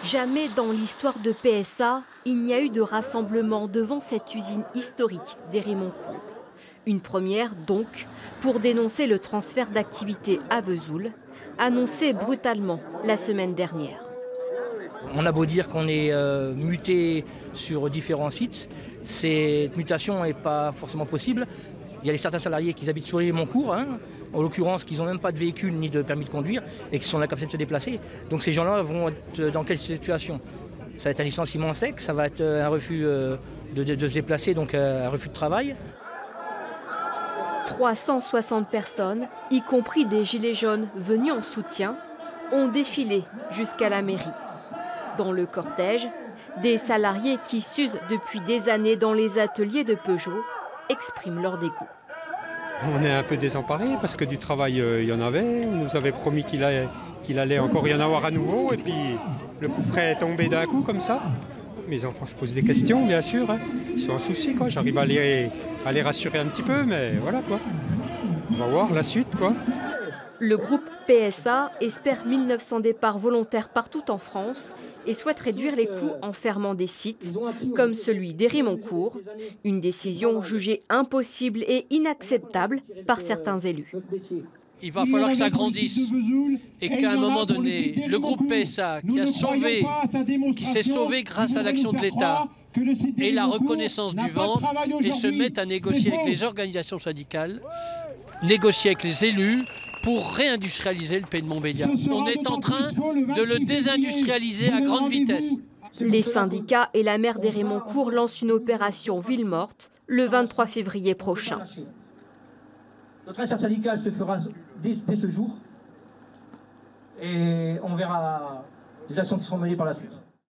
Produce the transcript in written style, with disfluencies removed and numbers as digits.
Jamais dans l'histoire de PSA, il n'y a eu de rassemblement devant cette usine historique d'Hérimoncourt. Une première donc pour dénoncer le transfert d'activité à Vesoul, annoncé brutalement la semaine dernière. On a beau dire qu'on est muté sur différents sites, cette mutation n'est pas forcément possible. Il y a certains salariés qui habitent sur Hérimoncourt, en l'occurrence qui n'ont même pas de véhicule ni de permis de conduire et qui sont dans la capacité de se déplacer. Donc ces gens-là vont être dans quelle situation? Ça va être un licenciement sec, ça va être un refus de se déplacer, donc un refus de travail. 360 personnes, y compris des gilets jaunes venus en soutien, ont défilé jusqu'à la mairie. Dans le cortège, des salariés qui s'usent depuis des années dans les ateliers de Peugeot expriment leur dégoût. On est un peu désemparés parce que du travail, il y en avait. On nous avait promis qu'il allait encore y en avoir à nouveau. Et puis le coup près est tombé d'un coup comme ça. Mes enfants se posent des questions, bien sûr. Ils sont en souci, quoi. J'arrive à les rassurer un petit peu, mais voilà, quoi. On va voir la suite, quoi. Le groupe PSA espère 1900 départs volontaires partout en France et souhaite réduire les coûts en fermant des sites, comme celui d'Hérimoncourt, une décision jugée impossible et inacceptable par certains élus. Il va falloir que ça grandisse et qu'à un moment donné, le groupe PSA qui s'est sauvé grâce à l'action de l'État et la reconnaissance du ventre et se mette à négocier avec les organisations syndicales, négocier avec les élus pour réindustrialiser le pays de Montbéliard. On est en train de le désindustrialiser à grande vitesse. Les syndicats et la maire d'Hérimoncourt lancent une opération ville morte le 23 février prochain. Notre intersyndicale se fera dès ce jour et on verra les actions qui seront menées par la suite.